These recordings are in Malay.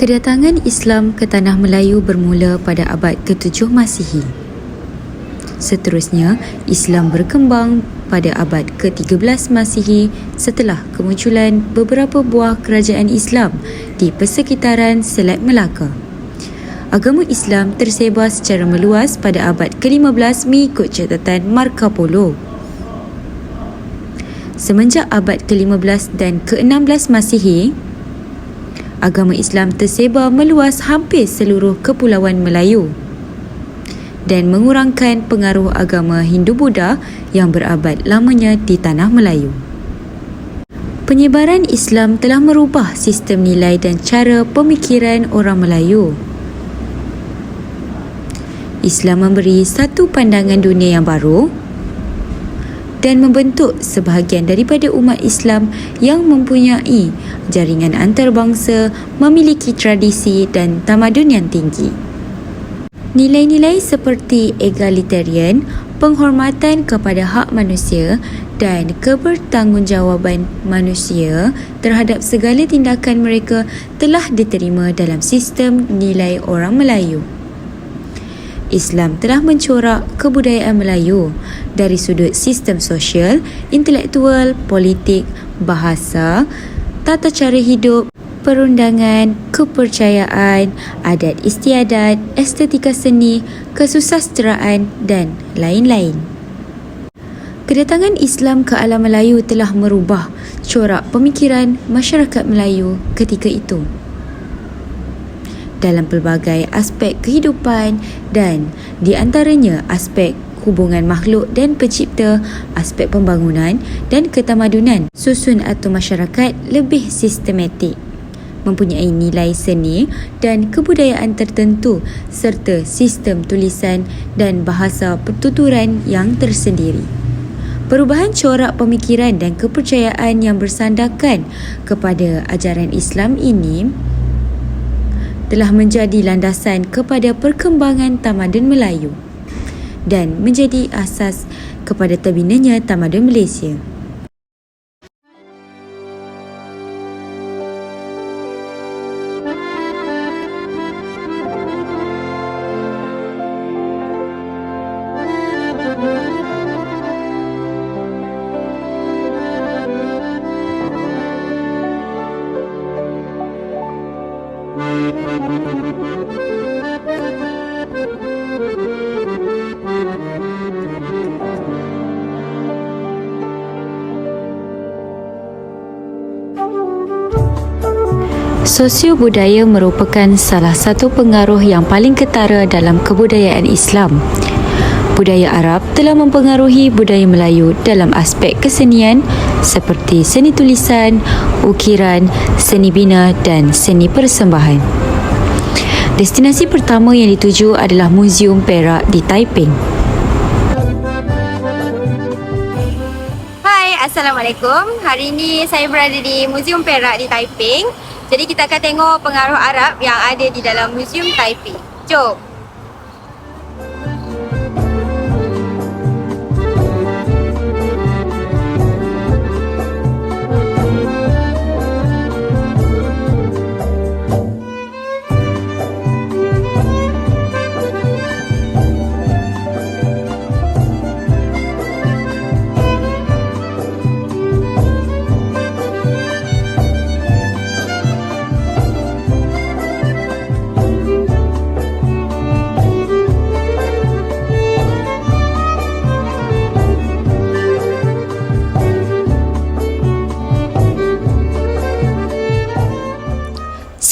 Kedatangan Islam ke Tanah Melayu bermula pada abad ke-7 Masihi. Seterusnya, Islam berkembang pada abad ke-13 Masihi setelah kemunculan beberapa buah kerajaan Islam di persekitaran Selat Melaka. Agama Islam tersebar secara meluas pada abad ke-15 mengikut catatan Marco Polo. Semenjak abad ke-15 dan ke-16 Masihi, agama Islam tersebar meluas hampir seluruh kepulauan Melayu dan mengurangkan pengaruh agama Hindu-Buddha yang berabad lamanya di Tanah Melayu. Penyebaran Islam telah merubah sistem nilai dan cara pemikiran orang Melayu. Islam memberi satu pandangan dunia yang baru dan membentuk sebahagian daripada umat Islam yang mempunyai jaringan antarabangsa, memiliki tradisi dan tamadun yang tinggi. Nilai-nilai seperti egalitarian, penghormatan kepada hak manusia dan kebertanggungjawaban manusia terhadap segala tindakan mereka telah diterima dalam sistem nilai orang Melayu. Islam telah mencorak kebudayaan Melayu dari sudut sistem sosial, intelektual, politik, bahasa, tata cara hidup, perundangan, kepercayaan, adat istiadat, estetika seni, kesusasteraan dan lain-lain. Kedatangan Islam ke alam Melayu telah merubah corak pemikiran masyarakat Melayu ketika itu dalam pelbagai aspek kehidupan dan di antaranya aspek hubungan makhluk dan pencipta, aspek pembangunan dan ketamadunan. Susun atau masyarakat lebih sistematik, mempunyai nilai seni dan kebudayaan tertentu serta sistem tulisan dan bahasa pertuturan yang tersendiri. Perubahan corak pemikiran dan kepercayaan yang bersandarkan kepada ajaran Islam ini telah menjadi landasan kepada perkembangan tamadun Melayu dan menjadi asas kepada terbinanya tamadun Malaysia. Sosio-budaya merupakan salah satu pengaruh yang paling ketara dalam kebudayaan Islam. Budaya Arab telah mempengaruhi budaya Melayu dalam aspek kesenian seperti seni tulisan, ukiran, seni bina dan seni persembahan. Destinasi pertama yang dituju adalah Muzium Perak di Taiping. Hai, Assalamualaikum. Hari ini saya berada di Muzium Perak di Taiping. Jadi kita akan tengok pengaruh Arab yang ada di dalam Muzium Taiping. Jom!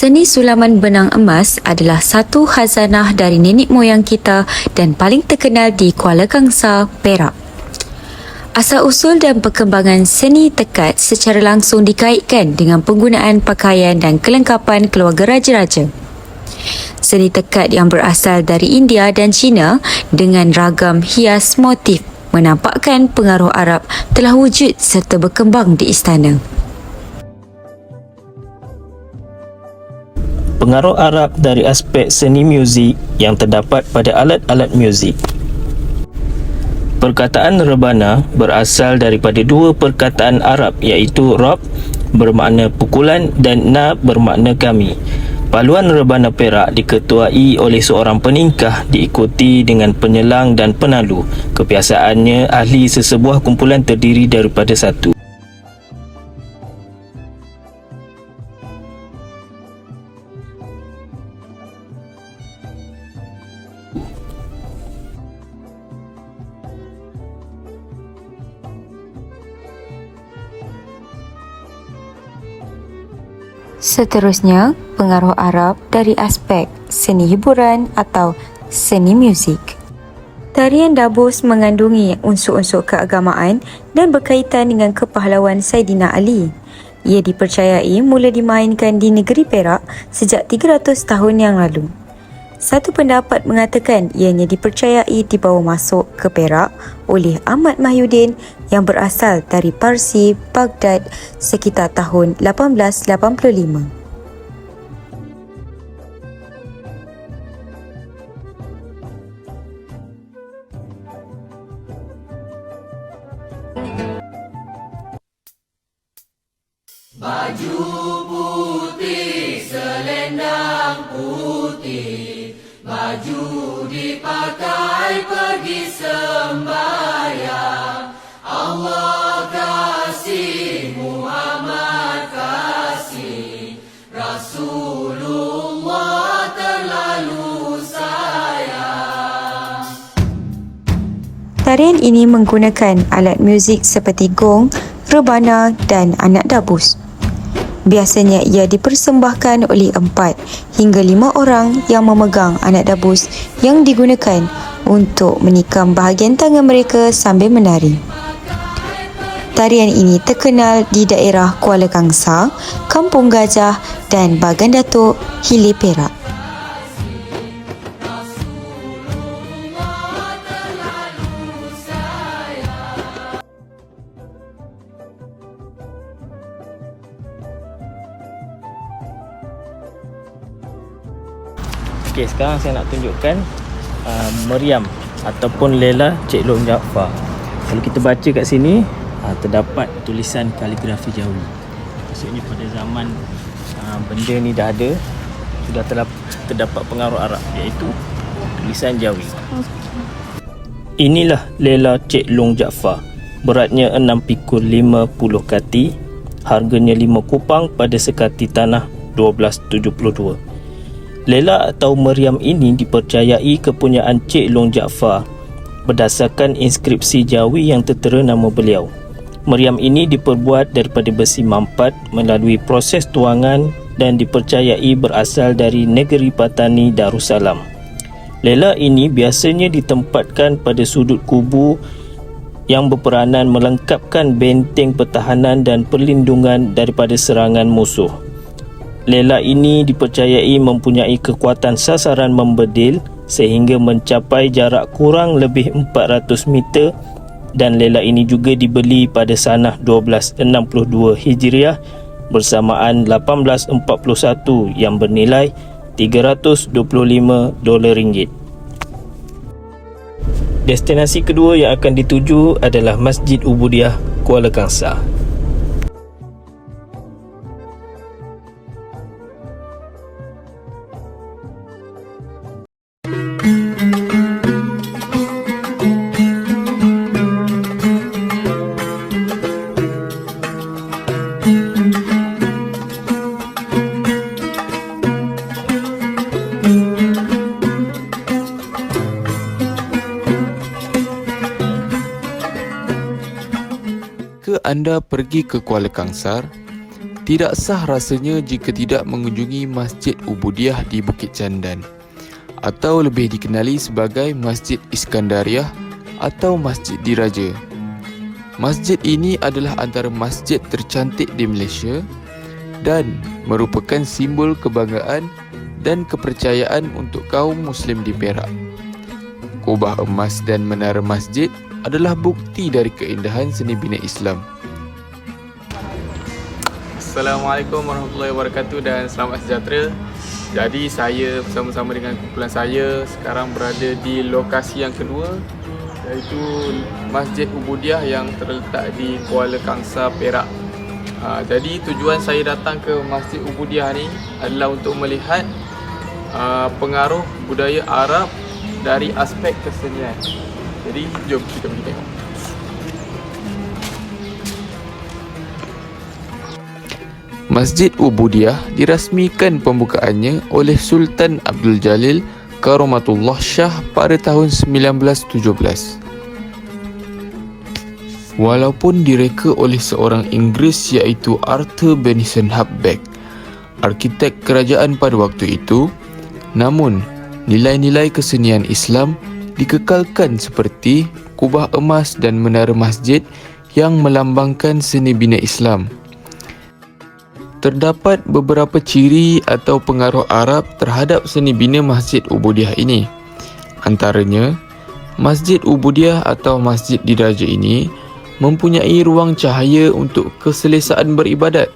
Seni sulaman benang emas adalah satu khazanah dari nenek moyang kita dan paling terkenal di Kuala Kangsar, Perak. Asal-usul dan perkembangan seni tekad secara langsung dikaitkan dengan penggunaan pakaian dan kelengkapan keluarga raja-raja. Seni tekad yang berasal dari India dan China dengan ragam hias motif menampakkan pengaruh Arab telah wujud serta berkembang di istana. Pengaruh Arab dari aspek seni muzik yang terdapat pada alat-alat muzik. Perkataan rebana berasal daripada dua perkataan Arab iaitu rab bermakna pukulan dan na bermakna kami. Paluan rebana Perak diketuai oleh seorang peningkah diikuti dengan penyelang dan penalu. Kebiasaannya ahli sesebuah kumpulan terdiri daripada satu. Seterusnya, pengaruh Arab dari aspek seni hiburan atau seni muzik. Tarian Dabus mengandungi unsur-unsur keagamaan dan berkaitan dengan kepahlawan Saidina Ali. Ia dipercayai mula dimainkan di negeri Perak sejak 300 tahun yang lalu. Satu pendapat mengatakan ianya dipercayai dibawa masuk ke Perak oleh Ahmad Mahyudin yang berasal dari Parsi, Baghdad sekitar tahun 1885. Tarian ini menggunakan alat muzik seperti gong, rebana dan anak dabus. Biasanya ia dipersembahkan oleh 4 hingga 5 orang yang memegang anak dabus yang digunakan untuk menikam bahagian tangan mereka sambil menari. Tarian ini terkenal di daerah Kuala Kangsar, Kampung Gajah dan Bagan Datuk, Hilir Perak. Okey, sekarang saya nak tunjukkan Meriam ataupun Lela Cik Long Jaafar. Kalau kita baca kat sini, terdapat tulisan kaligrafi Jawi. Maksudnya pada zaman benda ni dah ada, sudah terdapat pengaruh Arab, iaitu tulisan Jawi. Inilah Lela Cik Long Jaafar. Beratnya 6 pikul 50 kati, harganya 5 kupang pada sekati tanah 1272. Lela atau Meriam ini dipercayai kepunyaan Cik Long Jaafar berdasarkan inskripsi Jawi yang tertera nama beliau. Meriam ini diperbuat daripada besi mampat melalui proses tuangan dan dipercayai berasal dari negeri Patani Darussalam. Lela ini biasanya ditempatkan pada sudut kubu yang berperanan melengkapkan benteng pertahanan dan perlindungan daripada serangan musuh. Lela ini dipercayai mempunyai kekuatan sasaran membedil sehingga mencapai jarak kurang lebih 400 meter, dan lela ini juga dibeli pada sanah 1262 Hijriah bersamaan 1841 yang bernilai $325. Destinasi kedua yang akan dituju adalah Masjid Ubudiah, Kuala Kangsar. Anda pergi ke Kuala Kangsar, tidak sah rasanya jika tidak mengunjungi Masjid Ubudiah di Bukit Candan, atau lebih dikenali sebagai Masjid Iskandariah atau Masjid Diraja. Masjid ini adalah antara masjid tercantik di Malaysia dan merupakan simbol kebanggaan dan kepercayaan untuk kaum Muslim di Perak. Kubah emas dan menara masjid adalah bukti dari keindahan seni bina Islam. Assalamualaikum warahmatullahi wabarakatuh dan selamat sejahtera. Jadi saya bersama-sama dengan kumpulan saya sekarang berada di lokasi yang kedua, iaitu Masjid Ubudiah yang terletak di Kuala Kangsar, Perak. Jadi tujuan saya datang ke Masjid Ubudiah ni adalah untuk melihat pengaruh budaya Arab dari aspek kesenian. Jadi jom kita pergi tengok. Masjid Ubudiah dirasmikan pembukaannya oleh Sultan Abdul Jalil Karamatullah Shah pada tahun 1917. Walaupun direka oleh seorang Inggeris iaitu Arthur Benison Hapbeck, arkitek kerajaan pada waktu itu, namun nilai-nilai kesenian Islam dikekalkan seperti kubah emas dan menara masjid yang melambangkan seni bina Islam. Terdapat beberapa ciri atau pengaruh Arab terhadap seni bina Masjid Ubudiah ini. Antaranya, Masjid Ubudiah atau masjid diraja ini mempunyai ruang cahaya untuk keselesaan beribadat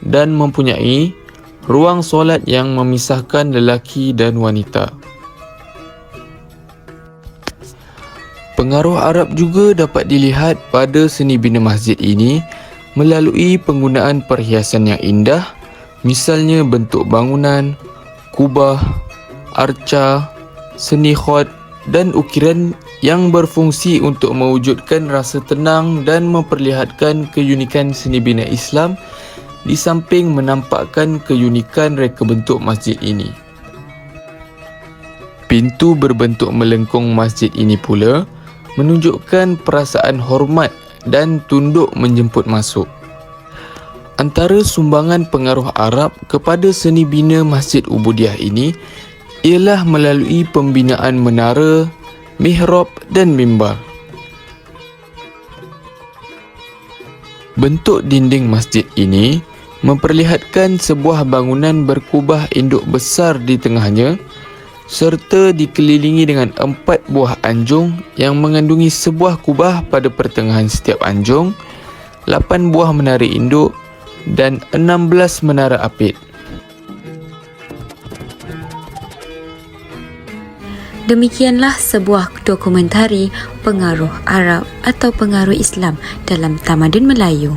dan mempunyai ruang solat yang memisahkan lelaki dan wanita. Pengaruh Arab juga dapat dilihat pada seni bina masjid ini melalui penggunaan perhiasan yang indah, misalnya bentuk bangunan, kubah, arca, seni khot dan ukiran yang berfungsi untuk mewujudkan rasa tenang dan memperlihatkan keunikan seni bina Islam di samping menampakkan keunikan reka bentuk masjid ini. Pintu berbentuk melengkung masjid ini pula menunjukkan perasaan hormat dan tunduk menjemput masuk. Antara sumbangan pengaruh Arab kepada seni bina Masjid Ubudiah ini ialah melalui pembinaan menara, mihrab dan mimbar. Bentuk dinding masjid ini memperlihatkan sebuah bangunan berkubah induk besar di tengahnya serta dikelilingi dengan 4 buah anjung yang mengandungi sebuah kubah pada pertengahan setiap anjung, 8 buah menara induk dan 16 menara apit. Demikianlah sebuah dokumentari pengaruh Arab atau pengaruh Islam dalam tamadun Melayu.